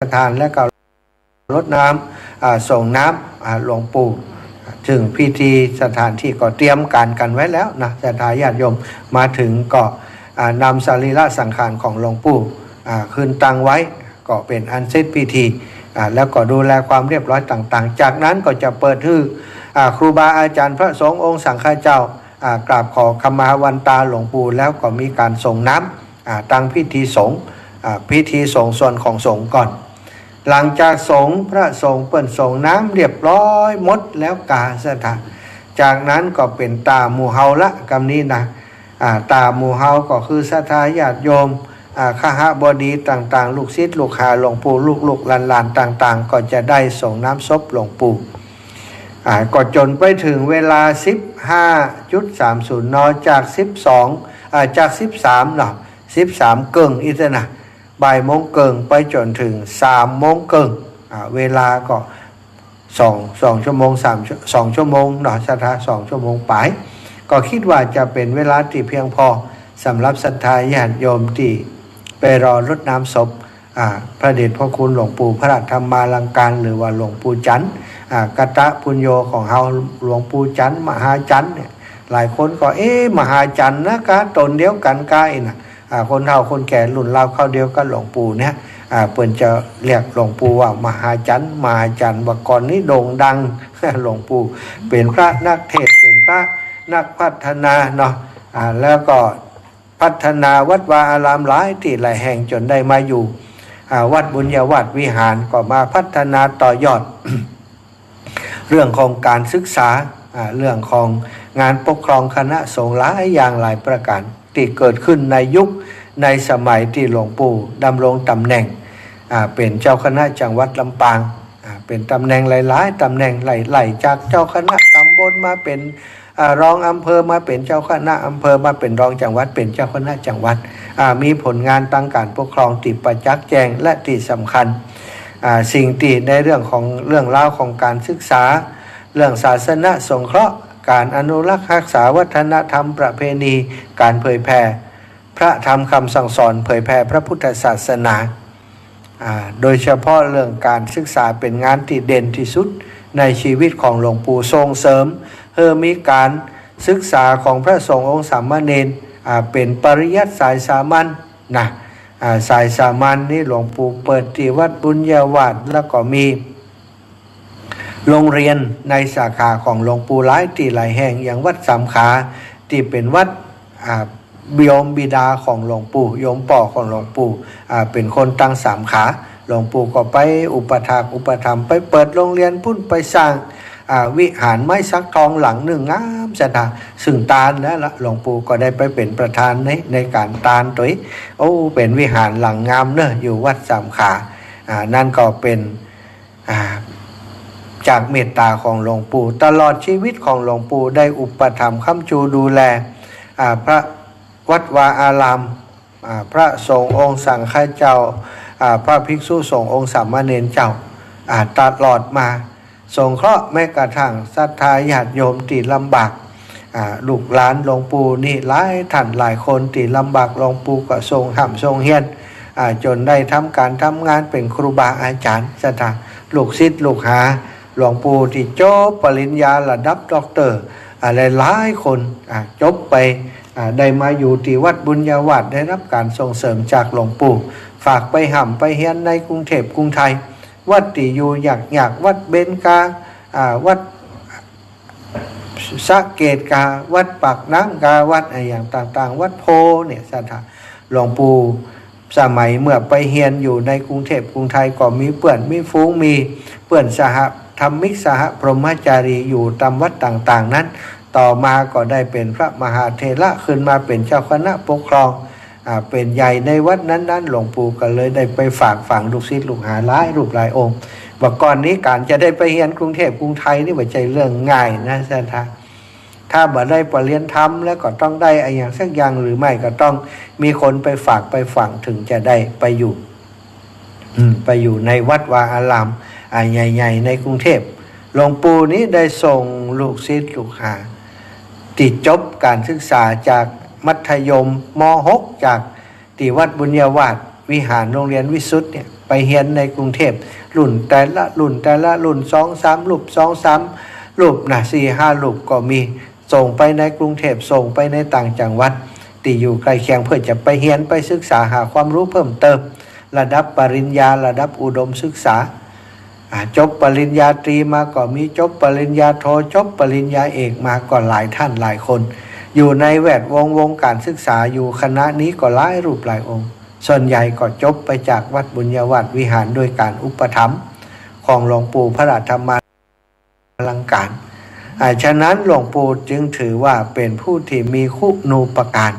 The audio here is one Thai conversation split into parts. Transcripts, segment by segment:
ทานและก็รดน้ำส่งน้ำหลวงปู่ถึงพิธีสถานที่ก็เตรียมการกันไว้แล้วนะศรัทธาญาติโยมมาถึงก็นำสรีระสังขารของหลวงปู่ขึ้นตั้งไว้ก็เป็นอันเสร็จพิธีแล้วก็ดูแลความเรียบร้อยต่างๆจากนั้นก็จะเปิดให้ครูบาอาจารย์พระสงฆ์องค์สังฆเจ้ากราบขอขมาวันตาหลวงปู่แล้วก็มีการส่งน้ำตั้งพิธีสงฆ์พิธีสงฆ์ส่วนของสงฆ์ก่อนหลังจากสงฆ์พระสงฆ์เปิ่นส่งน้ำเรียบร้อยหมดแล้วกาสถานจากนั้นก็เป็นตาหมู่เฮาละกำนี้นะตาหมู่เฮาก็คือศรัทธาญาติโยมขหบดีต่างๆลูกศิษย์ลูกหาหลวงปู่ลูกหลานๆต่างๆก็จะได้ส่งน้ำศพหลวงปู่ก็จนไปถึงเวลา 15.30 นจาก13เนาะ13เกิงอิตนะบ่ายโมงเกิงไปจนถึง3โมงเกิงเวลาก็2ชั่วโมง2ชั่วโมงเนาะศรัทธา2ชั่วโมงไปก็คิดว่าจะเป็นเวลาที่เพียงพอสำหรับศรัทธาญาติโยมที่ไปรอรดน้ำศพพระเดชพระคุณหลวงปู่พระธรรมาลังการหรือว่าหลวงปู่จันทร์กตะปุญโญของเฮาหลวงปู่จันทร์มหาจันทร์เนี่ยหลายคนก็มหาจันทร์นะกะตนเดียวกันกายนะคนเฒ่าคนแก่รุ่นเราเข้าเดียวกันหลวงปู่เนี่ยเปิ้นจะเรียกหลวงปู่ว่ามหาจันทร์ว่าก่อนนี้โด่งดังหลวงปู่เป็นพระนักเทศน์เป็นพระนักพัฒนาเนาะแล้วก็พัฒนาวัดวาอารามหลายที่หลายแห่งจนได้มาอยู่วัดบุญญาวาสวิหารก็มาพัฒนาต่อยอด เรื่องของการศึกษาเรื่องของงานปกครองคณะสงฆ์หลายอย่างหลายประการที่เกิดขึ้นในยุคในสมัยที่หลวงปู่ดำรงตำแหน่งเป็นเจ้าคณะจังหวัดลำปางเป็นตำแหน่งหลายๆตำแหน่งไหลๆจากเจ้าคณะตำบลมาเป็นรองอำเภอมาเป็นเจ้าคณะอำเภอมาเป็นรองจังหวัดเป็นเจ้าคณะจังหวัดมีผลงานตั้งการปกครองติดประจักษ์แจงและที่สำคัญสิ่งที่ในเรื่องราวของการศึกษาเรื่องศาสนาสงเคราะห์การอนุรักษ์รักษาวัฒนธรรมประเพณีการเผยแผ่พระธรรมคำสั่งสอนเผยแผ่พระพุทธศาสนาโดยเฉพาะเรื่องการศึกษาเป็นงานที่เด่นที่สุดในชีวิตของหลวงปู่ส่งเสริมมีการศึกษาของพระสงฆ์องค์สามเณรเป็นปริยัติสายสามัญนะสายสามัญนี่หลวงปู่เปิดที่วัดบุญญาวาสแล้วก็มีโรงเรียนในสาขาของหลวงปู่หลายที่หลายแห่งอย่างวัดสามขาที่เป็นวัดโยมบิดาของหลวงปู่โยมป่อของหลวงปู่เป็นคนตั้งสามขาหลวงปู่ก็ไปอุปถากอุปถัมภ์ไปเปิดโรงเรียนพุ่นไปสร้างวิหารไม้สักทองหลังหนึ่งงามสถานซึ่งตาลแล้วหลวงปู่ก็ได้ไปเป็นประธานในการตาลตัวเป็นวิหารหลังงามเนอะอยู่วัดสามขานั่นก็เป็นจากเมตตาของหลวงปู่ตลอดชีวิตของหลวงปู่ได้อุปถัมภ์ค้ำชูดูแลพระวัดวาอารามพระสงฆ์องค์สังฆเจ้าพระภิกษุสงฆ์องค์สามเณรเจ้าตลอดมาสงเคราะห์แม้กระทั่งศรัทธาญาติโยมที่ลำบากลูกหลานหลวงปู่นี่หลายท่านหลายคนที่ลำบากหลวงปู่ก็ทรงห้ำทรงเฮียนจนได้ทำการทำงานเป็นครูบาอาจารย์ศรัทธาลูกศิษย์ลูกหาหลวงปู่ที่จบปริญญาระดับด็อกเตอร์หลายคนจบไปได้มาอยู่ที่วัดบุญญาวาสได้รับการส่งเสริมจากหลวงปู่ฝากไปห่ำไปเฮียนในกรุงเทพกรุงไทยวัดที่อยู่อยากวัดเบญกาวัดสะเกตกาวัดปากน้ำกาวัดอะไรอย่างต่างๆวัดโพเนี่ยสถานหลวงปู่สมัยเมื่อไปเฮียนอยู่ในกรุงเทพกรุงไทยก็มีเพื่อนมีฝูงมีเพื่อนสหธรรมิกสหพรหมจารีอยู่ตามวัดต่างๆนั้นต่อมาก็ได้เป็นพระมหาเถระขึ้นมาเป็นเจ้าคณะปกครองเป็นใหญ่ในวัดนั้นหลวงปู่ก็เลยได้ไปฝากฝังลูกศิษย์ลูกหาหลายรูปหลายองค์ว่าก่อนนี้การจะได้ไปเรียนกรุงเทพกรุงไทยนี่ไม่ใช่เรื่องง่ายนะท่านถ้าบ่ได้ปรริญญาธรรมแล้วก็ต้องได้อะไรอย่างสักอย่างหรือไม่ก็ต้องมีคนไปฝากไปฝังถึงจะได้ไปอยู่ในวัดวาอารามใหญ่ๆในกรุงเทพหลวงปู่นี้ได้ส่งลูกศิษย์ลูกหาติดจบการศึกษาจากมัธยมม .6 จากที่วัดบุญญาวาสวิหารโรงเรียนวิสุทธ์เนี่ย ไปเรียนในกรุงเทพรุ่นแต่ละรุ่น2-3 รูป2-3 รูปนะ4-5 รูปก็มีส่งไปในกรุงเทพส่งไปในต่างจังหวัดที่อยู่ใกล้เคียงเพื่อจะไปเรียนไปศึกษาหาความรู้เพิ่มเติมระดับปริญญาระดับอุดมศึกษาจบปริญญาตรีมาก็มีจบปริญญาโทจบปริญญาเอกมาก็หลายท่านหลายคนอยู่ในแวดวงการศึกษาอยู่คณะนี้ก็หลายรูปหลายองค์ส่วนใหญ่ก็จบไปจากวัดบุญญาวาสวิหารโดยการอุปถัมภ์ของหลวงปู่พระราชธรรมาลังการฉะนั้นหลวงปู่จึงถือว่าเป็นผู้ที่มีคุณูปการ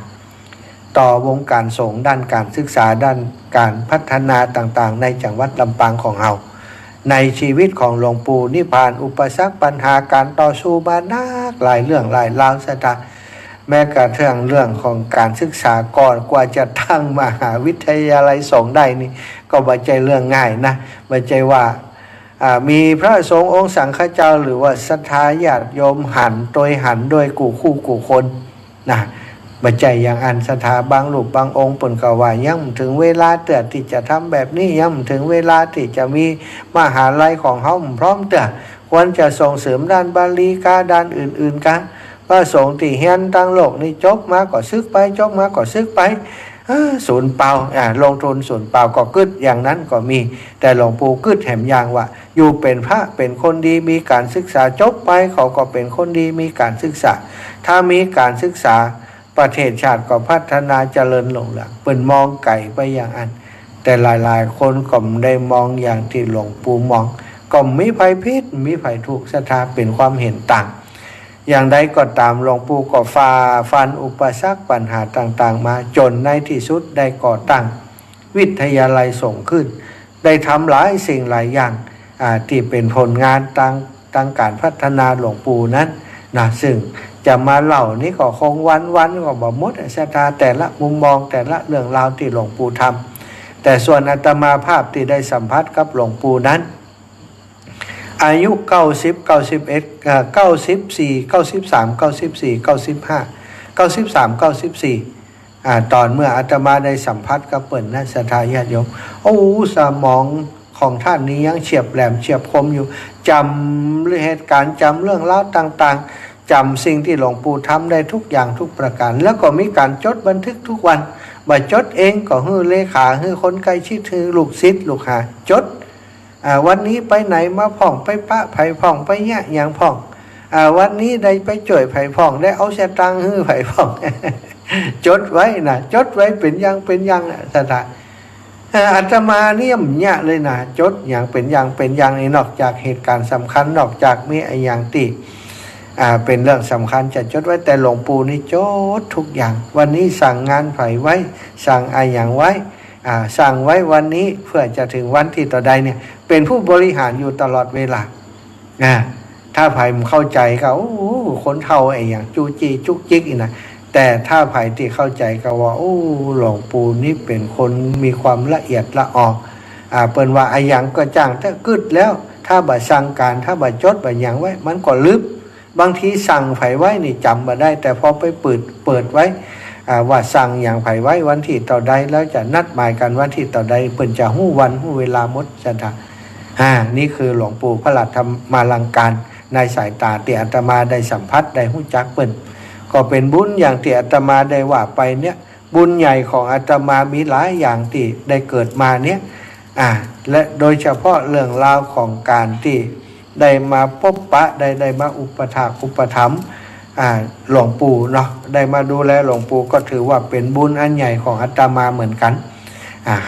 ต่อวงการสงฆ์ด้านการศึกษาด้านการพัฒนาต่างๆในจังหวัดลำปางของเราในชีวิตของหลวงปู่นี่ผ่านอุปสรรคปัญหาการต่อสู้มานักหลายเรื่องหลายราวสถานแม้กระทั่งเรื่องของการศึกษาก่อนกว่าจะตั้งมหาวิทยาลัยสงฆ์ได้นี่ก็ไม่ใช่เรื่องง่ายนะไม่ใช่ว่ามีพระสงฆ์องค์สังฆเจ้าหรือว่าศรัทธาญาติโยมหันโดยกู่คู่กู่คนนะบัจจัยอย่างอันศรัทธาบางรูปบางองค์เปิ่นก็ว่ายังถึงเวลาเตือที่จะทำแบบนี้ยังถึงเวลาที่จะมีมหาลัยของเฮาพร้อมเตือควรจะส่งเสริมด้านบาลีกาด้านอื่นๆกันพระสงฆ์ที่เฮียนตั้งโลกนี่จบมาก็ซึกไปจบมาก็ซึกไปศูนย์เปล่าลงทุนศูนย์เปล่าก็กึดอย่างนั้นก็มีแต่หลวงปู่กึดแถมอย่างว่าอยู่เป็นพระเป็นคนดีมีการศึกษาจบไปเขาก็เป็นคนดีมีการศึกษาถ้ามีการศึกษาประเทศชาติก็พัฒนาเจริญหลงหลังเป็นมองไก่ไปอย่างอันแต่หลายๆคนก็ไม่ได้มองอย่างที่หลวงปู่มองก็มีภัยพิษมีภัยทุกข์ศรัทธาเป็นความเห็นต่างอย่างใดก็ตามหลวงปู่ก็ฝ่าฟันอุปสรรคปัญหาต่างๆมาจนในที่สุดได้ก่อตั้งวิทยาลัยส่งขึ้นได้ทำหลายสิ่งหลายอย่างที่เป็นผลงานตั้งการพัฒนาหลวงปู่นั้นนะซึ่งจะมาเล่านี่ก็คงวันก็บ่หมดศรัทธาแต่ละมุมมองแต่ละเรื่องราวที่หลวงปู่ทำแต่ส่วนอาตมาภาพที่ได้สัมผัสกับหลวงปู่นั้นอายุ90 91 94 93 94 95 93 94ตอนเมื่ออาตมาได้สัมผัสกับเปิ่นนะศรัทธาญาติโยมโอ้สมองของท่านนี้ยังเฉียบแหลมเฉียบคมอยู่จำเรื่องเหตุการณ์จำเรื่องเล่าต่างๆจำสิ่งที่หลวงปู่ทำได้ทุกอย่างทุกประการแล้วก็มีการจดบันทึกทุกวันบ่จดเองก็ฮือเลขาฮือคนใกล้ชิดฮือลูกศิษย์ลูกหาจดวันนี้ไปไหนมาพ่องไปปะไผ่พ่องไปแย่อย่างพ่องวันนี้ได้ไปจ่วยไผ่พ่องได้เอาสตางค์ฮือไผ่พ่อง จดไว้นะจดไว้เป็นอย่างสถานอาตมาเนี่ยเนี่ยเลยนะจดอย่างเป็นอย่างนี้นอกจากเหตุการณ์สำคัญนอกจากมีไอ้อย่างที่เป็นเรื่องสำคัญจะจดไว้แต่หลวงปู่นี่จดทุกอย่างวันนี้สั่งงานไผ่ไว้สั่งไอ้อย่างไว้สั่งไว้วันนี้เพื่อจะถึงวันที่ต่อใดเนี่ยเป็นผู้บริหารอยู่ตลอดเวลาถ้าไผ่เข้าใจก็โอ้คนเท่าไอ้อย่างจูจีจุกจิกอีกนะแต่ถ้าไผ่ที่เข้าใจก็ว่าโอ้หลวงปู่นี่เป็นคนมีความละเอียดละออเปิ้นว่าไอ้อย่างก็จ้างถ้ากึดแล้วถ้าบ่สั่งการถ้าบ่จดบ่อย่างไว้มันก็ลืมบางทีสั่งไผ่ไว้นี่จำมาได้แต่พอไปเปิดไว้ว่าสั่งอย่างไผ่ไว้วันที่ต่อใดแล้วจะนัดหมายกันวันที่ต่อใดเปิ้นจะฮู้วันฮู้เวลาหมดจังซั่นนี่คือหลวงปู่พระราชธรรมาลังการในสายตาที่อาตมาได้สัมผัสได้ฮู้จักเปิ้นก็เป็นบุญอย่างที่อาตมาได้ว่าไปเนี่ยบุญใหญ่ของอาตมามีหลายอย่างที่ได้เกิดมาเนี่ยและโดยเฉพาะเรื่องราวของการที่ได้มาพบปะได้มาอุปถัมภ์หลวงปู่เนาะได้มาดูแลหลวงปู่ก็ถือว่าเป็นบุญอันใหญ่ของอาตมาเหมือนกัน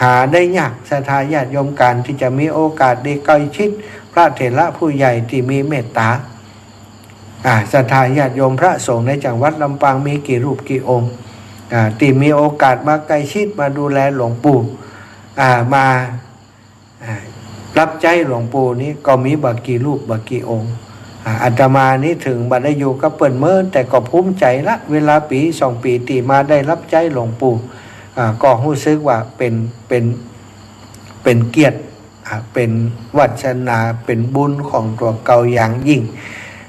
หาได้ยากศรัทธาญาติโยมการที่จะมีโอกาสได้ใกล้ชิดพระเถระผู้ใหญ่ที่มีเมตตาศรัทธาญาติโยมพระสงฆ์ในจังหวัดลำปางมีกี่รูปกี่องค์ที่มีโอกาสมาใกล้ชิดมาดูแลหลวงปู่มารับใจหลวงปู่นี้ก็มีบักกี่รูปบักกี่องค์อาตมานี้ถึงบัดได้อยู่กับเปิ้นเมินแต่ก็ภูมิใจละเวลาปี2 ปีที่มาได้รับใจหลวงปู่ก็รู้สึกว่าเป็นเกียรติเป็นวัฒนาเป็นบุญของตัวเก่าอย่างยิ่ง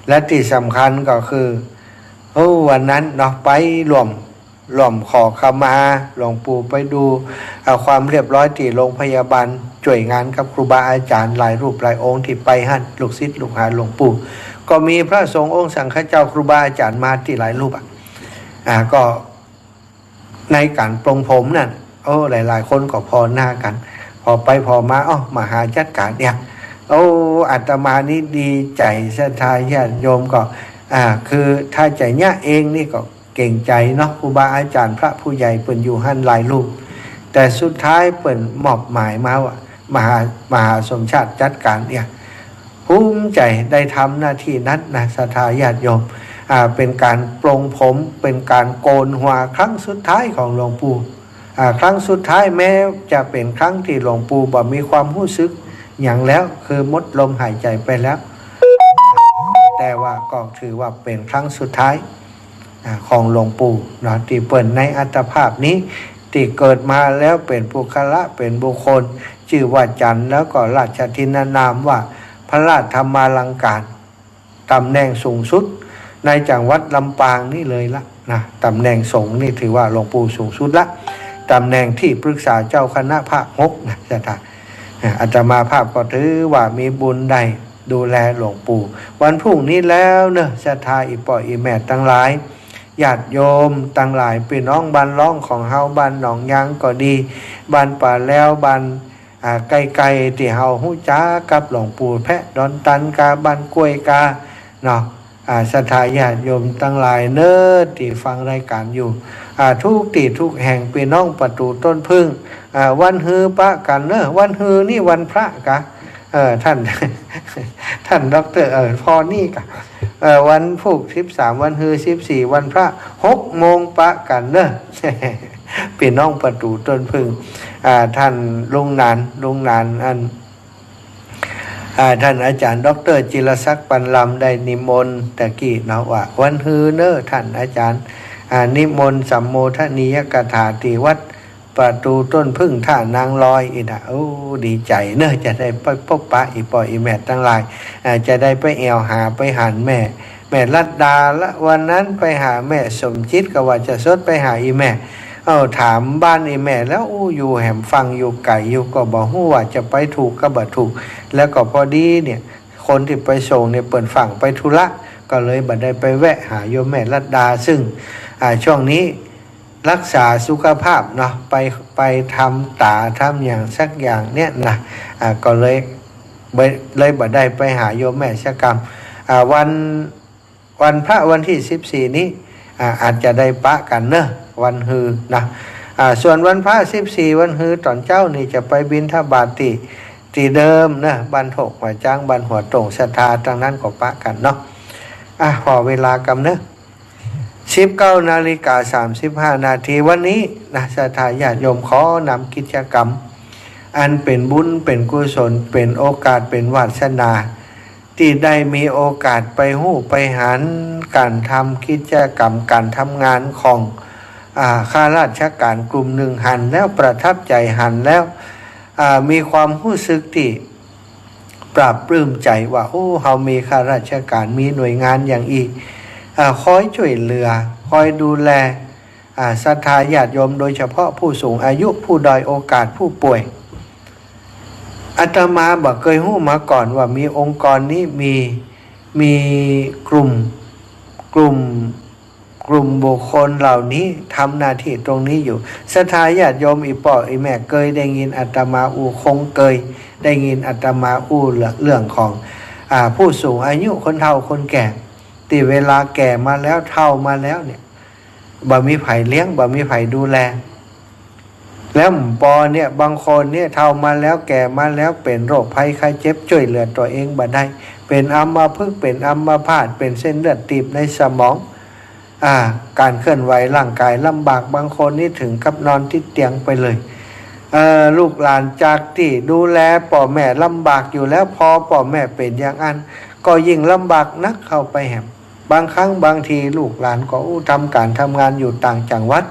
และที่สำคัญก็คือวันนั้นเนาะไปรวมขอขมาหลวงปู่ไปดูความเรียบร้อยที่โรงพยาบาล ช่วยงานกับครูบาอาจารย์หลายรูปหลายองค์ที่ไปหั่นลูกศิษย์ลูกหาหลวงปู่ก็มีพระสงฆ์องค์สังฆเจ้าครูบาอาจารย์มาที่หลายรูปก็ในการปรงผมนั่นหลายๆคนก็พอหน้ากันพอไปพอมามาหาจัดการเนี่ยอาตมานี่ดีใจศรัทธาญาติโยมก็คือถ้าใจเนี่ยเองนี่ก็เก่งใจเนาะครูบาอาจารย์พระผู้ใหญ่เปิ่นอยู่หั่นหลายรูปแต่สุดท้ายเปิ่นมอบหมายมาว่ามหาสมชาติจัดการเนี่ยภูมิใจได้ทำหน้าที่นั้นนะศรัทธาญาติโยมเป็นการปรงผมเป็นการโกนหัวครั้งสุดท้ายของหลวงปู่ครั้งสุดท้ายแม้จะเป็นครั้งที่หลวงปู่บ่มีความรู้สึกอย่างแล้วคือหมดลมหายใจไปแล้วแต่ว่าก็ถือว่าเป็นครั้งสุดท้ายของหลวงปู่เนาะที่เปิ่นในอัตภาพนี้ที่เกิดมาแล้วเป็นปุคละเป็นบุคคลชื่อว่าจันทร์แล้วก็ราชทินนามว่าพระราชธรรมาลังการตำแหน่งสูงสุดในจังหวัดลำปางนี่เลยละนะตำแหน่งสงฆ์นี่ถือว่าหลวงปู่สูงสุดละตำแหน่งที่ปรึกษาเจ้าคณะภาค6นะจ๊ะอาตมาภาพก็ถือว่ามีบุญได้ดูแลหลวงปู่วันพรุ่งนี้แล้วเนอะศรัทธาอีป่ออีแม่ทั้งหลายญาติโยมทั้งหลายพี่น้องบ้านร้องของเฮาบ้านหนองยางก็ดีบ้านป่าแล้วบ้านไกลๆที่เฮาฮู้จักกับหลวงปู่แพะดอนตันกาบ้านกล้วยกาเนาะศรัทธาญาติโยมทั้งหลายเน้อที่ฟังรายการอยู่ทุกที่ทุกแห่งพี่น้องประตูต้นพึ่งวันฮือปะกันเนอะวันฮือนี่วันพระกะท่านดร.พอนี่กะวันพุธ13วันฮือ14วันพระ6 โมงปะกันเนอะพี่น้องประตูต้นพึ่งท่านลุงนานท่านอาจารย์ดร.จิรศักดิ์ปันลำได้นิมนต์ตะกี้เนาะว่าวันฮือเนอะท่านอาจารย์นิมนต์สัมโมทนียกถาที่วัดประตูต้นพึ่งท่านางลอยอีนะดีใจเนอะจะได้ไปพบปะอีปออีแม่ทั้งหลายจะได้ไปแอวหาไปหันแม่ลัดดาละวันนั้นไปหาแม่สมจิตก็ว่าจะสดไปหาอีแม่ถามบ้านอีแม่แล้วอยู่แหมฟังอยู่ไก่อยู่ก็บอกว่าจะไปถูกก็บ่ถูกแล้วก็พอดีเนี่ยคนที่ไปส่งเนี่ยเปิดฝั่งไปธุระก็เลยบ่ได้ไปแวะหาโยมแม่ลัดดาซึ่งช่วงนี้รักษาสุขภาพเนาะไปทำตาทำอย่างสักอย่างเนี่ยนะก็เลยบ่ได้ไปหาโยมแม่สักกรรมวันพระวันที่14นี้อาจจะได้ปะกันเนอะวันฮือนะส่วนวันพระ14วันฮือตอนเจ้านี่จะไปบิณฑบาตที่เดิมนะบ้านถกหัวจ้างบ้านหัวตรงศรัทธาทางนั้นก็ปะกันเนาะพอเวลากำเนอะ19:35 นาทีวันนี้นะศรัทธาญาติโยมขอนำกิจกรรมอันเป็นบุญเป็นกุศลเป็นโอกาสเป็นวาสนาที่ได้มีโอกาสไปหู้ไปหันการทำกิจกรรมการทำงานของข้าราชการกลุ่มหนึ่งหันแล้วประทับใจหันแล้วมีความรู้สึกที่ปราบปลื้มใจว่าเฮามีข้าราชการมีหน่วยงานอย่างอีกคอยช่วยเหลือคอยดูแลศรัทธาญาติโยมโดยเฉพาะผู้สูงอายุผู้ด้อยโอกาสผู้ป่วยอาตมาบอกเคยรู้มาก่อนว่ามีองค์กรนี้มีกลุ่มบุคคลเหล่านี้ทำหน้าที่ตรงนี้อยู่ศรัทธาญาติโยมอีป่ออีแม่เคยได้ยินอาตมาคงเคยได้ยินอาตมาเรื่องของผู้สูงอายุคนเฒ่าคนแก่ที่เวลาแก่มาแล้วเฒ่ามาแล้วเนี่ยบ่มีไผเลี้ยงบ่มีไผดูแลแล้วปอเนี่ยบางคนเนี่ยเฒ่ามาแล้วแก่มาแล้วเป็นโรคภัยไข้เจ็บช่วยเหลือตัวเองบ่ได้เป็นอัมพฤกษ์เป็นอัมพาตเป็นเส้นเลือดตีบในสมองการเคลื่อนไหวร่างกายลำบากบางคนนี่ถึงกับนอนที่เตียงไปเลยลูกหลานจากที่ดูแลพ่อแม่ลำบากอยู่แล้วพอพ่อแม่เป็นอย่างนั้นก็ยิ่งลำบากนักเข้าไปแหมบางครั้งบางทีลูกหลานก็ทำการทำงานอยู่ต่างจังหวัด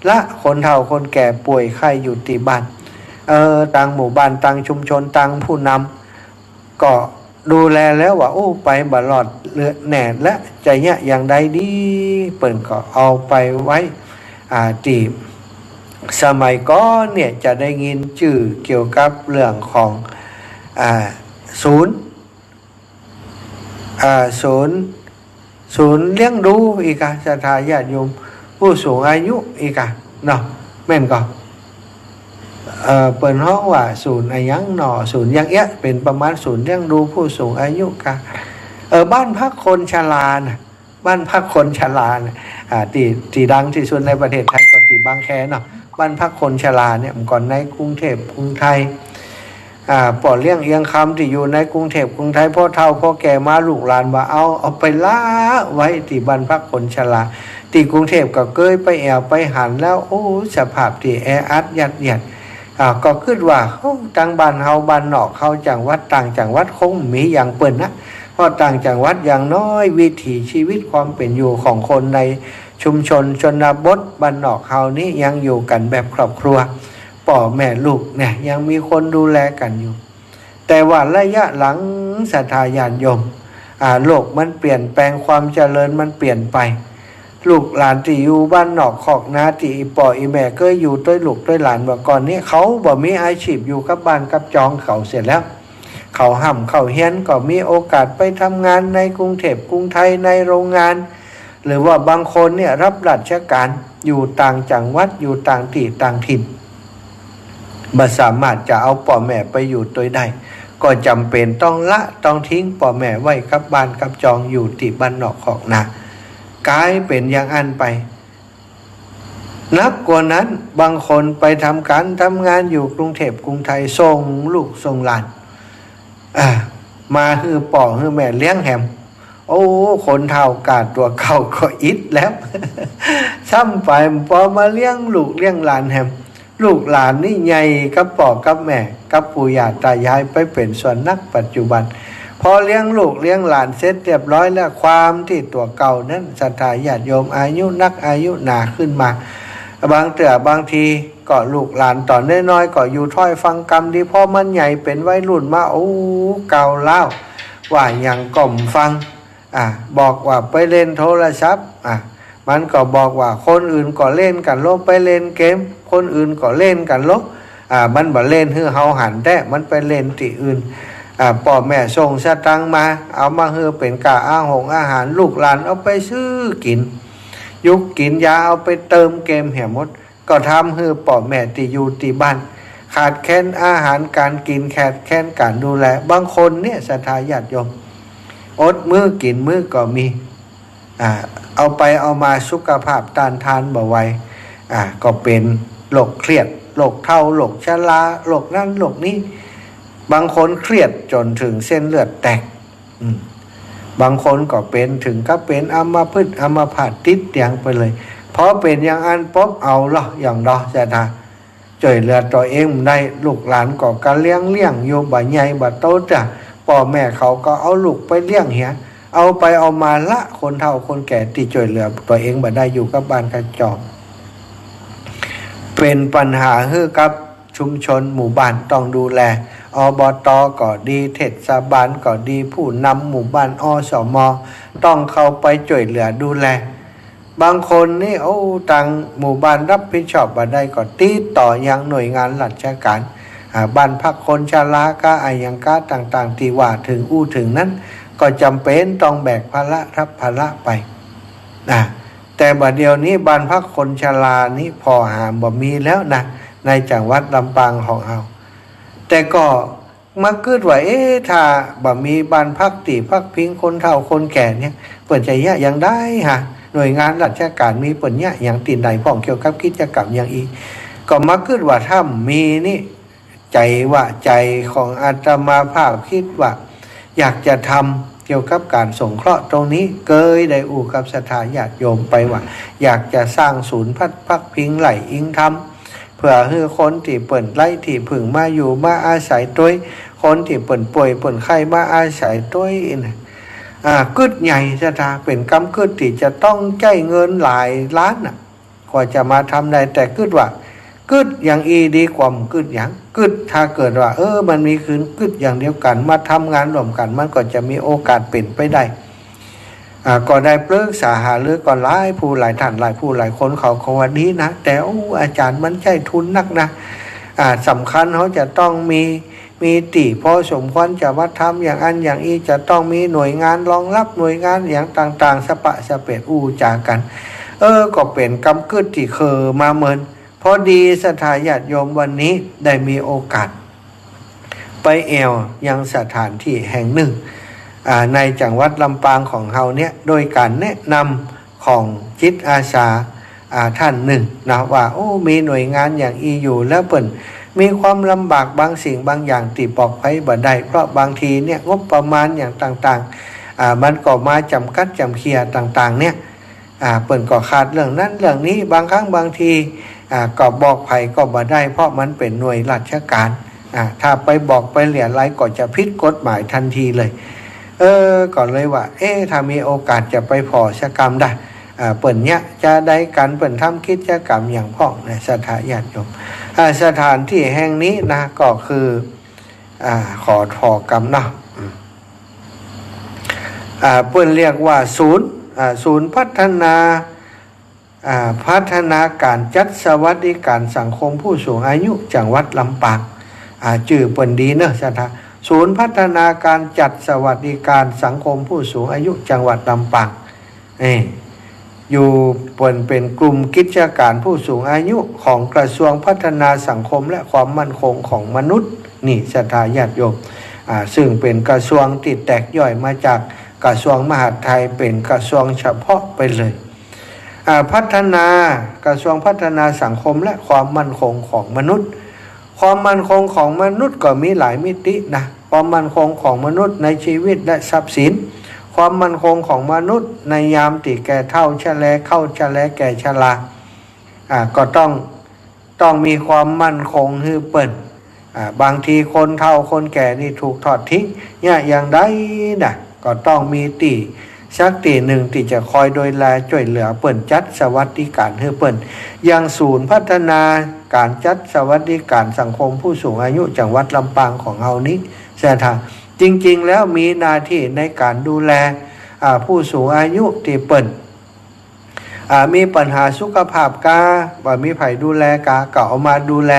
ละคนเฒ่าคนแก่ป่วยไข้อยู่ที่บ้านต่างหมู่บ้านต่างชุมชนต่างผู้นำก็ดูแลแล้วว่าไปบ่รอดเลือดแหน่และใจเนี่ยอย่างใดดีเปิ่นก็เอาไปไว้ที่ สมัยก่อนเนี่ยจะได้ยินชื่อเกี่ยวกับเรื่องของศูนย์ศูนย์เลี้ยงดูอีกอะศรัทธาญาติโยมผู้สูงอายุอีกอะเนาะแม่นก็เปิดห้องว่าศูนย์อะไรยังหนอศูนย์ยังเอ๊ะเป็นประมาณศูนย์เลี้ยงดูผู้สูงอายุกะบ้านพักคนชรานะบ้านพักคนชรานะที่ดังที่สุดในประเทศไทยก็ที่บางแคเนาะบ้านพักคนชราเนี่ยก่อนในกรุงเทพกรุงไทยปอดเลี้ยงเอียงคำที่อยู่ในกรุงเทพกรุงไทยพ่อเฒ่าพ่อแก่มาลูกหลานว่าเอาไปละไว้ที่บ้านพักคนชราที่กรุงเทพก็เกยไปแอวไปหันแล้วโอ้สภาพที่แออัดยัดเยียดก็คิดว่าต่างบ้านเฮาบ้านนอกเฮาจังหวัดต่างจังหวัดคงมีอย่างเปิ้นนะเพราะต่างจังหวัดอย่างน้อยวิถีชีวิตความเป็นอยู่ของคนในชุมชนชนบทบ้านนอกเฮานี้ยังอยู่กันแบบครอบครัวพ่อแม่ลูกเนี่ยยังมีคนดูแลกันอยู่แต่ว่าระยะหลังศรัทธาญาติโยมโลกมันเปลี่ยนแปลงความเจริญมันเปลี่ยนไปลูกหลานที่อยู่บ้านนอกคอกนาที่อีป่ออีแม่ก็อยู่ด้วยลูกด้วยหลานว่าก่อนนี้เขาบ่มีอาชีพอยู่กับบ้านกับจองเขาเสร็จแล้วเขาห่ำเขาเฮียนก็มีโอกาสไปทำงานในกรุงเทพกรุงไทยในโรงงานหรือว่าบางคนเนี่ยรับราชการอยู่ต่างจังหวัดอยู่ต่างที่ต่างถิ่นบ่สามารถจะเอาป่อแม่ไปอยู่ตัวได้ก็จำเป็นต้องทิ้งป่อแม่ไว้กับบ้านกับจองอยู่ที่บ้านนอกคอกนากลายเป็นอย่างอันไปนับกว่านั้นบางคนไปทำงานอยู่กรุงเทพกรุงไทยส่งลูกส่งหลานมาฮือป่อฮือแม่เลี้ยงแหมโอ้คนเฒ่ากาดตัวเก่าก็อิดแล้ว ซ้ำไปพอมาเลี้ยงลูกเลี้ยงหลานแหมลูกหลานนี่ใหญ่กับป่อกับแม่กับปู่ย่าตายายไปเป็นส่วนนักปัจจุบันพอเลี้ยงลูกเลี้ยงหลานเสร็จเรียบร้อยแล้วความที่ตัวเก่านั้นศรัทธาญาติโยมอายุนักอายุหนาขึ้นมาบางทีก็ลูกหลานตอนน้อยๆก็อยู่ถ้อยฟังกรรมที่พ่อมันใหญ่เป็นวัยรุ่นมาโอ้เก่าเล่าว่าอย่างก่อมฟังบอกว่าไปเล่นโทรศัพท์มันก็บอกว่าคนอื่นก็เล่นกันลบไปเล่นเกมคนอื่นก็เล่นกันลบมันบ่เล่นฮือเฮาหันแต่มันไปเล่นที่อื่นพ่อแม่ส่งสตังมาเอามาฮือเป็นกาอาหารลูกหลานเอาไปซื้อกินยุกกินยาเอาไปเติมเกมแห่หมดก็ทำฮือพ่อแม่ที่อยู่ที่บ้านขาดแคลนอาหารการกินขาดแคลนการดูแลบางคนเนี่ยศรัทธาญาติโยมอดมื้อกินมื้อก็มีเอาไปเอามาสุขภาพต้านทานบ่ไหวก็เป็นโรคเครียดโรคเฒ่าโรคชราโรคนั้นโรคนี้บางคนเครียดจนถึงเส้นเลือดแตกบางคนก็เป็นถึงกับเป็นอัมพฤกษ์อัมพาตติดเตียงไปเลยเพราะเป็นอย่างอันป๊อบเอาล่ะอย่างดอจะทาช่วยเหลือตัวเองได้ลูกหลานก็กะเลี้ยงอยู่บ่ใหญ่บ่โตจ้ะพ่อแม่เขาก็เอาลูกไปเลี้ยงเหียเอาไปเอามาละคนเฒ่าคนแก่ที่ช่วยเหลือตัวเองบ่ได้อยู่กับบ้านกับจองเป็นปัญหาฮือกับชุมชนหมู่บ้านต้องดูแลอบต.ก็ดีเทศบาลก็ดีผู้นำหมู่บ้านอสม.ต้องเข้าไปช่วยเหลือดูแลบางคนนี่ต่างหมู่บ้านรับผิดชอบบ่ได้ก็ติดต่อยังหน่วยงานราชการบ้านพักคนชราก็อย่างกาต่างๆที่ว่าถึงนั้นก็จำเป็นต้องแบกภาระรับภาระไปแต่บัดเดี๋ยวนี้บ้านพักคนชรานี้พอหาบ่มีแล้วนะในจังหวัดลำปางของเราแต่ก็มาคิดว่าถ้าบ่มีบ้านพักติพักพิงคนเฒ่าคนแก่เนี่ยเปิดใจยะยังได้หน่วยงานราชการมีเปิดยะอย่างตีนใดพ้องเกี่ยวกับกิจกรรมอย่างอีกก็มาคิดว่าถ้ามีนี่ใจของอาตมาภาพคิดว่าอยากจะทำเกี่ยวกับการสงเคราะห์ตรงนี้เคยได้อู่กับศรัทธาญาติโยมไปว่าอยากจะสร้างศูนย์พักพิงไหลอิงธรรมเพื่อให้คนที่เปิ่นไล่ที่พึ่งมาอยู่มาอาศัยด้วยคนที่เปิ่นป่วยเปิ่นไข้มาอาศัยด้วยกึดใหญ่ศรัทธาเป็นกำกึดที่จะต้องใช้เงินหลายล้านกว่าจะมาทำได้แต่กึดว่ากึดอย่างอีดีกว่ากึดอย่างกึดถ้าเกิดว่ามันมีคืนกึดอย่างเดียวกันมาทำงานร่วมกันมันก็จะมีโอกาสเป็นไปได้ ก็ได้ปรึกษาหารือก่อนหลายผู้หลายท่านหลายผู้หลายคนเขาว่านี้นะแต่อาจารย์มันใช่ทุนนักนะสำคัญเขาจะต้องมีติพอสมควรจะวัดทำอย่างอันอย่างอีจะต้องมีหน่วยงานรองรับหน่วยงานอย่างต่างๆสปะสเปดจากันก็เป็นกำกึดที่เคยมาเมินพอดีสถาญาติโยมวันนี้ได้มีโอกาสไปแอวยังสถานที่แห่งหนึ่งในจังหวัดลำปางของเราเนี่ยโดยการแนะนำของจิตอาสาท่านหนึ่งนะว่ามีหน่วยงานอย่างอยู่แล้วเปิ่นมีความลำบากบางสิ่งบางอย่างติปอกไผ่บ่ได้เพราะบางทีเนี่ยงบประมาณอย่างต่างๆมันก็มาจำกัดจำเคียต่างๆเนี่ยเปิ่นก็ขาดเรื่องนั้นเรื่องนี้บางครั้งบางทีก็บอกไผ่ก็บ่ได้เพราะมันเป็นหน่วยราชการถ้าไปบอกไปเหลี่ยไรก็จะผิดกฎหมายทันทีเลยก่อนเลยว่าถ้ามีโอกาสจะไปพอชกรรมได้เปิ่นเนี้ยจะได้กันเปิ่นทำกิจกรรมอย่างพ่องในสถานญาติโยมสถานที่แห่งนี้นะก็คือขอทอกรรมเนาะเปิ่นเรียกว่าศูนย์พัฒนาการจัดสวัสดิการสังคมผู้สูงอายุจังหวัดลำปางชื่อเปิ่นดีเนอะสถานศูนย์พัฒนาการจัดสวัสดิการสังคมผู้สูงอายุจังหวัดลำปางอยู่เป็นกลุ่มกิจการผู้สูงอายุของกระทรวงพัฒนาสังคมและความมั่นคงของมนุษย์นี่ศรัทธาญาติโยมซึ่งเป็นกระทรวงที่แตกย่อยมาจากกระทรวงมหาดไทยเป็นกระทรวงเฉพาะไปเลยกระทรวงพัฒนาสังคมและความมั่นคงของมนุษย์ความมั่นคงของมนุษย์ก็มีหลายมิตินะความมั่นคงของมนุษย์ในชีวิตและทรัพย์สินความมั่นคงของมนุษย์ในยามที่แก่เฒ่าชราเข้าชราแก่ชราก็ต้องมีความมั่นคงคือเปิ่นบางทีคนเฒ่าคนแก่นี่ถูกทอดทิ้งเนี่ยอย่างใดนะก็ต้องมีตีสักตีหนึ่งที่จะคอยโดยแลช่วยเหลือเปิ่นจัดสวัสดิการให้เปิ่นยังศูนย์พัฒนาการจัดสวัสดิการสังคมผู้สูงอายุจังหวัดลำปางของเรานี้เสียท่าจริงๆแล้วมีหน้าที่ในการดูแลผู้สูงอายุที่เปิ่นมีปัญหาสุขภาพว่ามีไผดูแลก็เอามาดูแล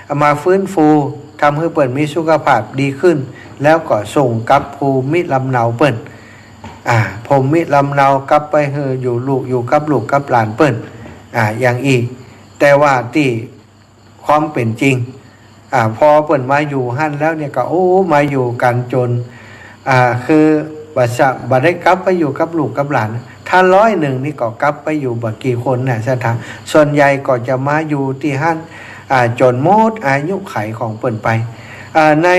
เอามาฟื้นฟูทำให้เปิ่นมีสุขภาพดีขึ้นแล้วก็ส่งกับภูมิลำเนาเปิ่นภูมิลำเนากลับไปอยู่กับลูกกับหลานเปิ่นอย่างอีกแต่ว่าที่ความเป็นจริงพอเปิ่นมาอยู่หั่นแล้วเนี่ยก็มาอยู่กันจนคือบ่ได้กลับไปอยู่กับลูกกับหลานถ้า100นี่ก็กลับไปอยู่บ่กี่คนน่ะสถานส่วนใหญ่ก็จะมาอยู่ที่หั่นจนหมดอายุไขของเปิ่นไปใน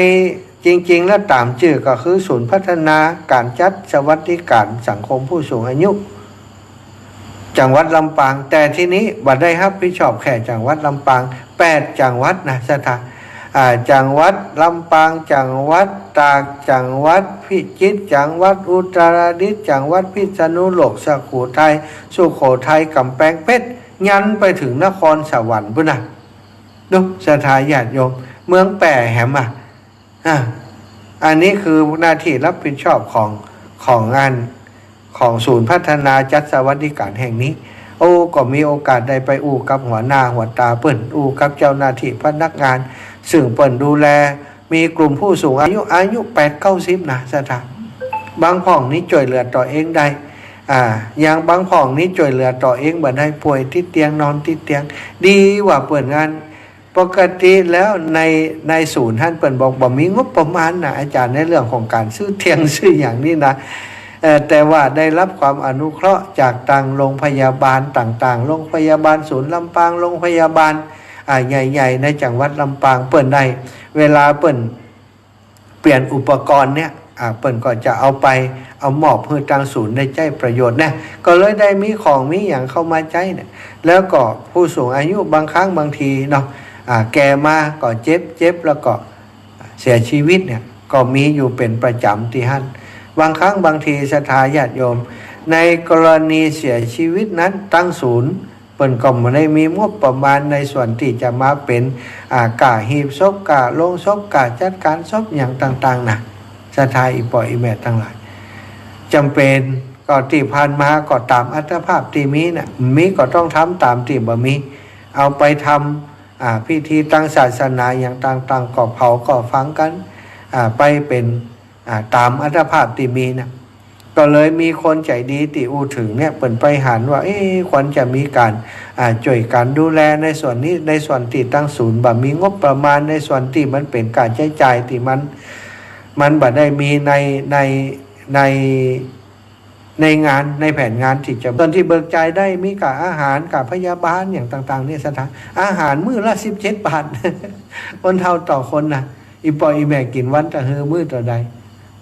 จริงๆแล้วตามชื่อก็คือศูนย์พัฒนาการจัดสวัสดิการสังคมผู้สูงอายุจังหวัดลำปางแต่ที่นี้บ่ได้รับผิดชอบแค่จังหวัดลำปาง8จังหวัดนะสถานจังหวัดลำปางจังหวัดตากจังหวัดพิจิตรจังหวัดอุตรดิตถ์จังหวัดพิษณุโลกสุโขทัยกำแพงเพชรยันไปถึงนครสวรรค์พุ่นน่ะดูสถานญาติโยมเมืองแปะแหมอันนี้คือหน้าที่รับผิดชอบของงานของศูนย์พัฒนาจัดสวัสดิการแห่งนี้ก็มีโอกาสได้ไปกับหัวหน้าหัวตาเปิ้นกับเจ้าหน้าที่พนักงานซึ่งเปิ้นดูแลมีกลุ่มผู้สูงอายุ 8-90 นะสถานบางพ่องนี้ช่วยเหลือต่อเองได้อย่างบางพ่องนี้ช่วยเหลือต่อเองบ่ได้ป่วยที่เตียงนอนที่เตียงดีว่าเปิ้นงานปกติแล้วในศูนย์ท่านเปิ่นบอกบ่มีงบประมาณนะอาจารย์ในเรื่องของการซื้อเตียงซื้ออย่างนี้นะแต่ว่าได้รับความอนุเคราะห์จากทางโรงพยาบาลต่างๆโรงพยาบาลศูนย์ลำปางโรงพยาบาลใหญ่ๆในจังหวัดลำปางเปิ่นได้เวลาเปิ่นเปลี่ยนอุปกรณ์เนี่ยเปิ่นก็จะเอามอบให้ทางศูนย์ได้ใช้ประโยชน์นะก็เลยได้มีของมีอย่างเข้ามาใช้เนี่ยแล้วก็ผู้สูงอายุบางครั้งบางทีเนาะแก่มาก็เจ็บแล้วก็เสียชีวิตเนี่ยก็มีอยู่เป็นประจำที่หั่นบางครั้งบางทีศรัทธาญาติโยมในกรณีเสียชีวิตนั้นตั้งศูนย์เปิ่นก็บ่ได้มีงบประมาณในส่วนที่จะมาเป็นกะหีบศพกะโลงศพกะจัดการศพอย่างต่างๆนะศรัทธาอีปออีแม่ทั้งหลายจำเป็นก็ ก็ตีพันมาก็ตามอัตภาพที่มีเนี่ยมีก็ต้องทำตามที่บ่มีเอาไปทำพิธีตั้งศาสนาอย่างต่างๆก็เผาก็ฟังกันไปเป็นตามอัตภาพที่มีนะก็เลยมีคนใจดีที่อูถึงเนี่ยเปิ่นไปหันว่าควรจะมีการช่วยกันดูแลในส่วนนี้ในส่วนที่ตั้งศูนย์บ่มีงบประมาณในส่วนที่มันเป็นการใช้จ่ายที่มันบ่ได้มีในงานในแผนงานที่จะตอนที่เบิกจ่ายได้มีกับอาหารกับพยาบาลอย่างต่างๆเนี่ยสถานอาหารมื้อละ17 บาท คนเท่าต่อคนนะอีปอยอีแม่กินวันตะเฮือมื้อต่อใด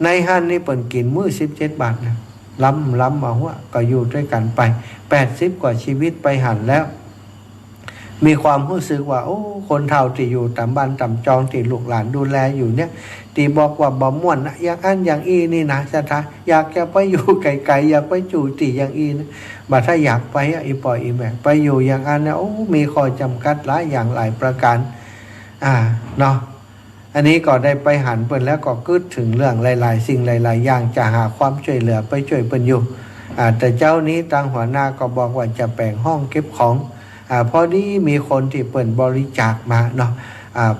ในห้านนี่เปิ่นกินมื้อ17 บาทนะล้ำมาหัวก็อยู่ด้วยกันไป80 กว่าชีวิตไปหันแล้วมีความรู้สึกว่าโอ้คนเฒ่าที่อยู่ตามบ้านตามจองที่ลูกหลานดูแลอยู่เนี่ยที่บอกว่าบ่ม่วนนะอย่างอันอย่างอีนี่นะสถาอยากจะไปอยู่ไกลๆอยากไปจู่ตีอย่างอีนะบ่ถ้าอยากไปอีปอยอีแม่ไปอยู่อย่างอันเนี่ยโอ้มีข้อจำกัดหลายอย่างหลายประการเนาะอันนี้ก็ได้ไปหันเปิ้นแล้วก็กึดถึงเรื่องหลายๆสิ่งหลายๆอย่างจะหาความช่วยเหลือไปช่วยเปิ้นอยู่แต่เจ้านี้ทางหัวหน้าก็บอกว่าจะแปลงห้องเก็บของพอดีมีคนที่เปิ่นบริจาคมาเนาะ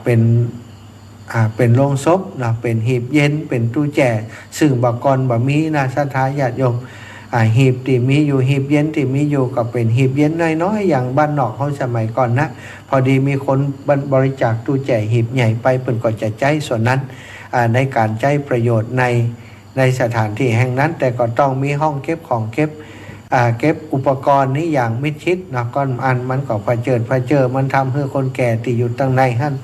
เป็นโรงศพเนาะเป็นหีบเย็นเป็นตู้แจซึ่งบ่ก่อนบ่มีนะศรัทธาญาติโยมหีบที่มีอยู่หีบเย็นที่มีอยู่ก็เป็นหีบเย็นน้อยๆอย่างบ้านนอกเขาสมัยก่อนนะพอดีมีคนบริจาคตู้แจหีบใหญ่ไปเปิ่นก็จะใช้ส่วนนั้นในการใช้ประโยชน์ในสถานที่แห่งนั้นแต่ก็ต้องมีห้องเก็บของเก็บอุปกรณ์นี้อย่างมิดชิดนะก้อนอันมันก็เผชิญมันทำให้คนแก่ที่อยู่ตั้งในท่าน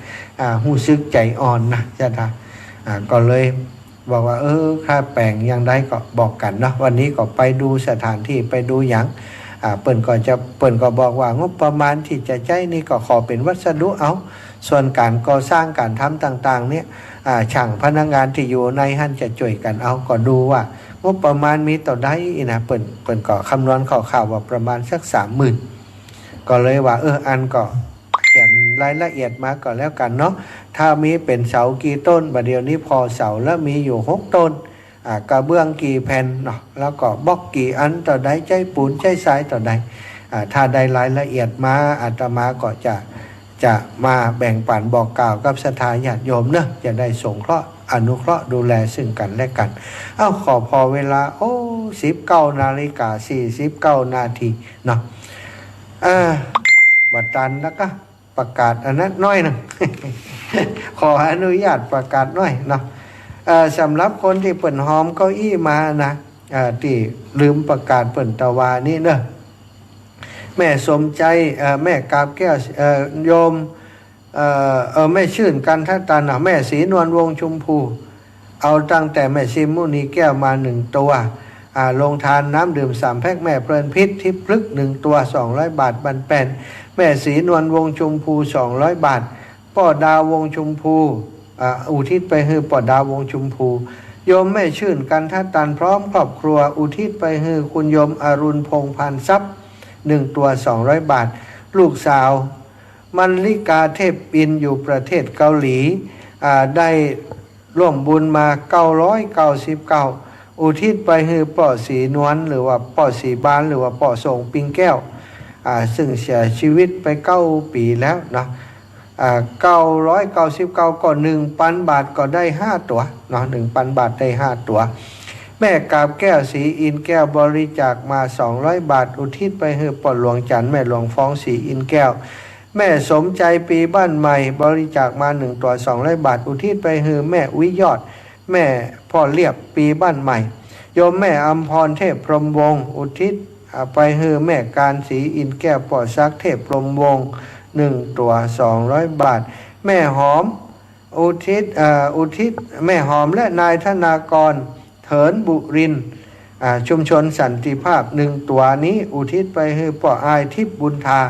หู้ซึกใจอ่อนนะจ้ะท่าก็เลยบอกว่าค่าแปลงอย่างใดก็บอกกันเนาะวันนี้ก็ไปดูสถานที่ไปดูอย่างเปิ่นก็บอกว่างบประมาณที่จะใช้นี่ก็ขอเป็นวัสดุเอาส่วนการก่อสร้างการทำต่างๆเนี่ยช่างพนักงานที่อยู่ในท่านจะช่วยกันเอาก็ดูว่างบประมาณมีต่อได้นะเปิ่นก็คำนวณข่าวๆว่าประมาณสัก 30,000 ก็เลยว่าอันก็เขียนรายละเอียดมาก็แล้วกันเนาะถ้ามีเป็นเสากี่ต้นบัดเดี๋ยวนี้พอเสาแล้วมีอยู่6 ต้นกระเบื้องกี่แผ่นเนาะแล้วก็บล็อกกี่อันต่อใดใช้ปูนใช้ทรายต่อใดถ้าได้รายละเอียดมาอาตมาก็จะมาแบ่งปันบอกกล่าวกับศรัทธาญาติโยมเนอะจะได้สงเคราะห์อนุเคราะห์ดูแลซึ่งกันและกันขอพอเวลา19:49 นาทีเนาะบัดตันแล้วก็ประกาศอันนั้นน้อยนึง ขออนุญาตประกาศน้อยเนาะสำหรับคนที่เปิ่นหอมเก้าอี้มานะที่ลืมประกาศเปิ่นตะวานี่เนอะแม่สมใจแม่กาบแก้วโยมแม่ชื่นกันทัตตานะแม่ศรีนวลวงชุมพูเอาตั้งแต่แม่ซิมมุนีแก้วมา1 ตัวลงทานน้ำดื่ม3 แพ็คแม่เพลินพิษทิพลึก1 ตัว200 บาทบันแปนแม่ศรีนวลวงชุมพู200 บาทป่อดาววงชุมพูอุทิศไปให้ป่อดาววงชุมพูโยมแม่ชื่นกันทัตตันพร้อมครอบครัวอุทิศไปให้คุณโยมอรุณพงษ์พันทรัพย์1 ตัว200 บาทลูกสาวมันลิกาเทพปินอยู่ประเทศเกาหลีได้ร่วมบุญมา999อุทิศไปให้ป่อศรีนวลหรือว่าป่อศรีบานหรือว่าป่อส่งปิงแก้วซึ่งเสียชีวิตไป9 ปีแล้วนะ999ก็ 1,000 บาทก็ได้5 ตัวเนาะ 1,000 บาทได้5 ตัวแม่กาบแก้วศรีอินแก้วบริจาคมา200 บาทอุทิศไปให้ป่อหลวงจันทร์แม่หลวงฟ้องศรีอินแก้วแม่สมใจปีบ้านใหม่บริจาคมา1 ตัว200 บาทอุทิศไปให้แม่วิยอดแม่พ่อเรียบปีบ้านใหม่โยมแม่อำพรเทพพรหมวงศ์อุทิศไปให้แม่การศรีอินแก้วป่อซักเทพพรหมวงศ์1 ตัว200 บาทแม่หอมอุทิศแม่หอมและนายธนากรเถินบุรินทร์ชุมชนสันติภาพ1 ตัวนี้อุทิศไปให้ป่ออายทิพย์บุญทา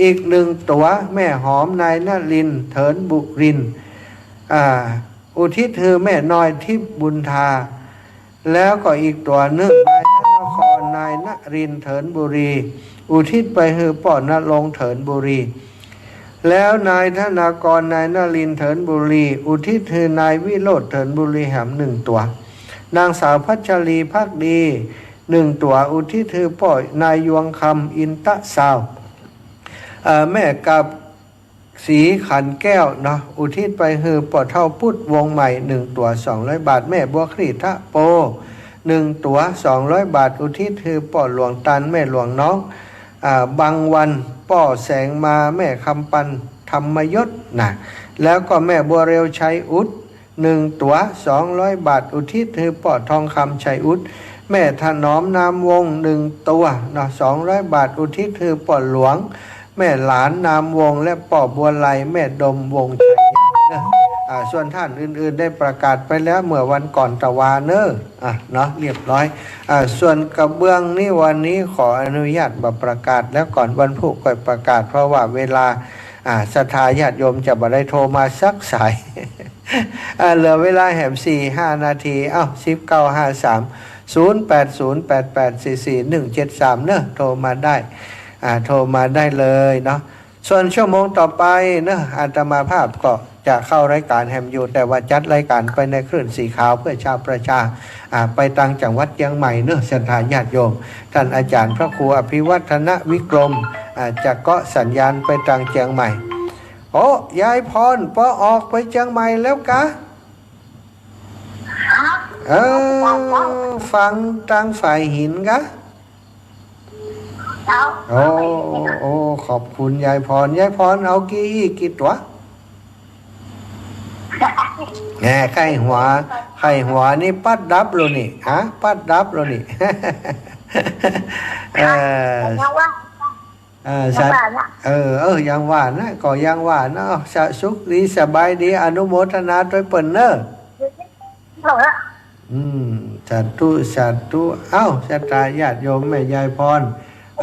อีก1 ตัวแม่หอมนายนลินเถินบุรินทร์อุทิศให้แม่น้อยทิพย์บุญทาแล้วก็อีกตัวหนึ่งนายธนครนายนรินเถินบุรีอุทิศไปให้ป่อนรงค์เถินบุรีแล้วนายธนากรนายนรินเถินบุรีอุทิศให้นายวิโรจน์เถินบุรีแหม1 ตัวนางสาวพัชรีภักดี 1 ตัวอุทิศคือป่อนายยวงคำอินตะสาวแม่กับสีขันแก้วเนาะอุทิศไปฮือป่อเท่าพุทธวงใหม่1 ตัว200 บาทแม่บัวครีทะโป1 ตัว200 บาทอุทิศคือป่อหลวงตันแม่หลวงน้องบางวันป่อแสงมาแม่คำปันธรรมยศนะแล้วก็แม่บัวเร็วชัยอุด1 ตัว200 บาทอุทิศคือป่อทองคำชัยอุดแม่ถนอมนามวง1 ตัวเนาะ200 บาทอุทิศคือป่อหลวงแม่หลานนามวงและป่อบัวไลแม่ดมวงชัยนะส่วนท่านอื่นๆได้ประกาศไปแล้วเมื่อวันก่อนตะวาเนอเนาะเรียบร้อยส่วนกระเบื้องนี่วันนี้ขออนุญาตมาประกาศแล้วก่อนวันพุธค่อยประกาศเพราะว่าเวลาศรัทธาญาติโยมจะบ่ได้โทรมาสักสาย เหลือเวลาแหม4-5 นาที19530808844173เนอะโทรมาได้โทรมาได้เลยเนาะส่วนชั่วโมงต่อไปเนอะอาตมาภาพก็จะเข้ารายการแฮมอยู่แต่ว่าจัดรายการไปในคลื่นสีขาวเพื่อชาวประชาไปต่างจังหวัดเชียงใหม่เนอะศรัทธาญาติโยมท่านอาจารย์พระครูอภิวัฒนวิกรมจะเกาะสัญญาณไปต่างเชียงใหม่โอ้ยายพรพอออกไปเชียงใหม่แล้วกะฟังตังฝ่ายหินกะโอ้ขอบคุณยายพรเอากี่ตัวแง่ไข่หัวนี่ปัดดับเลยนี่ปัดดับเลยนี่ยังว่านะก็ยังว่านะสุขดีสบายดีอนุโมทนาด้วยเปิ้นเนอะสาธุเอ้าศรัทธาญาติโยมแม่ยายพร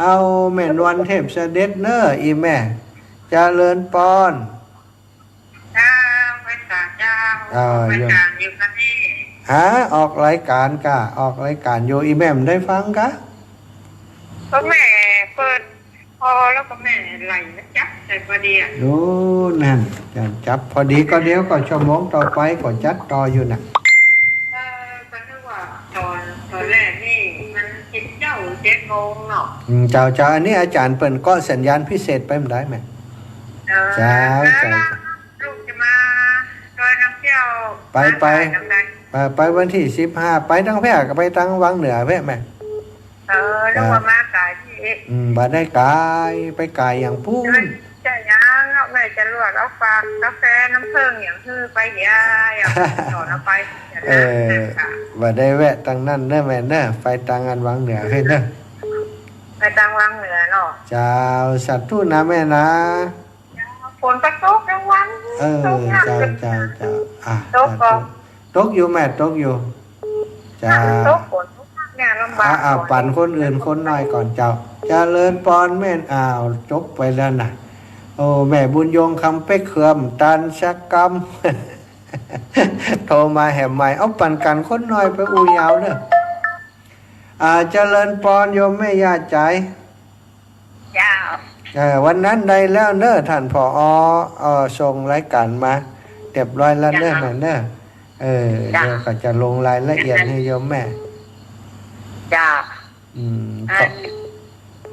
เอาแม่นวลเทพเสด็จเนอะอีแม่เจริญปอนไปการอยู่กันนี่ออกรายการออกรายการโยอีแม่มได้ฟังกะก็แม่เปิดพอแล้วก็แม่ไหลจับใส่พอดีดูนั่นจับพอดีก็เดี๋ยวก็ชั่วโมงต่อไปก็จัดต่ออยู่น่ะก็นึกว่าตอนแรกนี่มันคิดเจ้า7 โมงเนาะเจ้าอันนี้อาจารย์เปิ่นก็สัญญาณพิเศษไปมันได้ไหมเจ้าลูกจะมาโดยน้ำเที่ยวไปวันที่15ไปทั้งแพร่ก็ไปทั้งวังเหนือแพร่แม่แล้วว่ามากายที่บ่ได้กายไปกายอย่างพูนจะยังแม่จะลวกเอาฝากกาแฟน้ำผึ้งอย่างคือไปอย่างต่อแล้วไปบ่ได้แวะตั้งนั่นเด้อแม่เด้อไปตั้งอันวังเหนือเพิ่นเด้อไปตั้งวังเหนือเนาะเจ้าสัตว์ทุนะแม่นะฝนตกกลางวันเจ้าตกอยู่แม่ตกอยู่จ้าตกฝนเนี่ยลำบากปั่นคนอื่นคนน้อยก่อนเจ้าเจริญปอนแม่จบไปแล้วนะโอ้แม่บุญยงคำเป๊กเขื่อมตันชักกรรมโทรมาแหมใหม่เอาปั่นกันคนน้อยไปอูยาวเนอะเจริญปอนโยมแม่ย่าใจวันนั้นได้แล้วเนอะท่านผอส่งรายการมาเรียบร้อยแล้วเนอะแม่เนอะเดี๋ยวก็จะลงรายละเอียดให้โยมแม่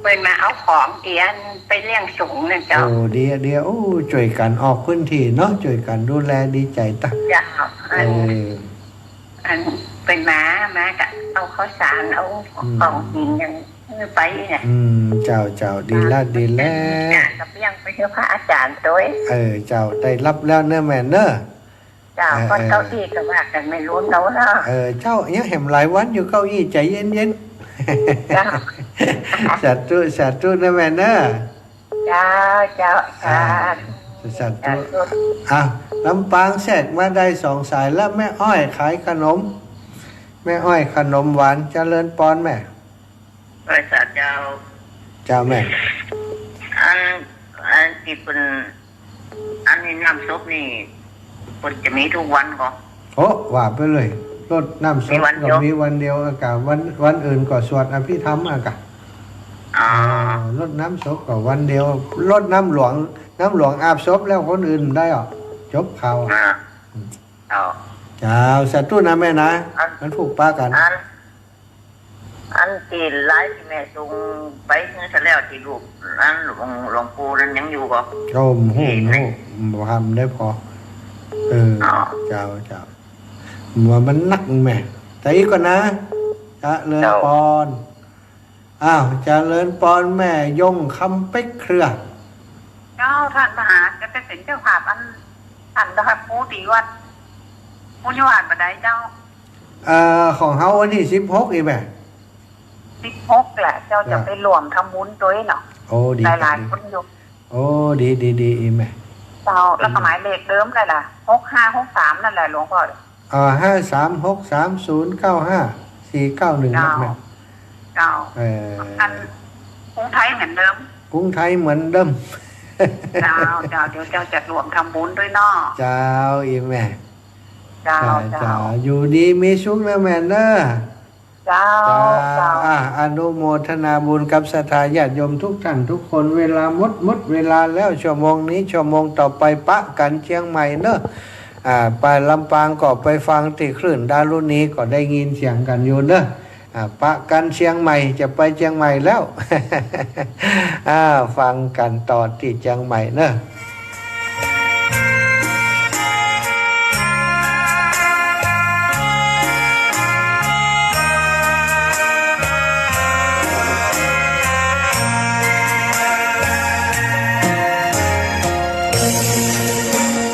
เป็นมาเอาของเตียนไปเลี้ยงสูงนะเจ้าเดี๋ยวช่วยกันออกพื้นที่เนาะช่วยกันดูแลดีใจตาอันเป็นมากับเอาข้าวสารเอาของกินยังไปเนี่ยเจ้าดีแล้วกับเลี้ยงไปเที่ยวพระอาจารย์ด้วยเจ้าได้รับแล้วเนอะแม่เนอะเจ้าก็เก้าอี้ก็ว่ากันไม่รู้เนาะเจ้ายังเห็นหลายวันอยู่เก้าอี้ใจเย็นสาธุนะแม่เนอะเจ้าสาธุลำปางแทรกมาได้2 สายแล้วแม่อ้อยขายขนมแม่อ้อยขนมหวานเจริญปอนแม่บริษัทเจ้าแม่อันที่เป็นอันนี้น้ำซุปนี่มันจะมีทุกวันก็ว่าไปเลยรดน้ำซุปก็มีวันเดียวอากาศวันอื่นก็สวดอภิธรรมอากาศรดน้ำซุปก็วันเดียวรดน้ำหลวงอาบศพแล้วคนอื่นได้หรอจบข่าวเจ้าสาธุนะแม่นะมันผูกป้ากัน อันตีไล่ที่แม่ส่งไปเมื่อแล้วที่ลูกอันหลวงปู่นั้นยังอยู่บ่ โอ้โหบ่ทำได้พอเจ้าว่ามันนักแม่แต่อีกก่อนนะจะเลินปอนจะเลินปอนแม่ยงคำเป๊กเครือเจ้าท่านมหาจะเป็นเจ้าภาพอันดอกปูตีวัดปูนิวาสบันไดเจ้าของเฮาวันที่16อีแม่16แหละเจ้าจะไปรวมทำบุญด้วยเนาะโอ้ดีหลายคนอยู่โอ้ดีอีแม่เจ้าแล้วก็หมายเลขเดิมได้ล่ะ6563นั่นแหละหลวงพ่อ5363095491ครับแม่เจ้าอันกรุงไทยเหมือนเดิมกรุงไทยเหมือนเดิมเจ้าเดี๋ยวเจ้าจะรวมทำบุญด้วยเนาะเจ้าอีแม่เจ้าอยู่ดีมีสุขนะแม่เนอะเจ้าอนุโมทนาบุญกับศรัทธาญาติโยมทุกท่านทุกคนเวลาหมดเวลาแล้วชั่วโมงนี้ชั่วโมงต่อไปปะกันเชียงใหม่เนอะไปลำปางก็ไปฟังติคลื่นดารุณีก็ได้ยินเสียงกันอยู่เนอะปะกันเชียงใหม่จะไปเชียงใหม่แล้วฟังกันต่อที่เชียงใหม่เนอะ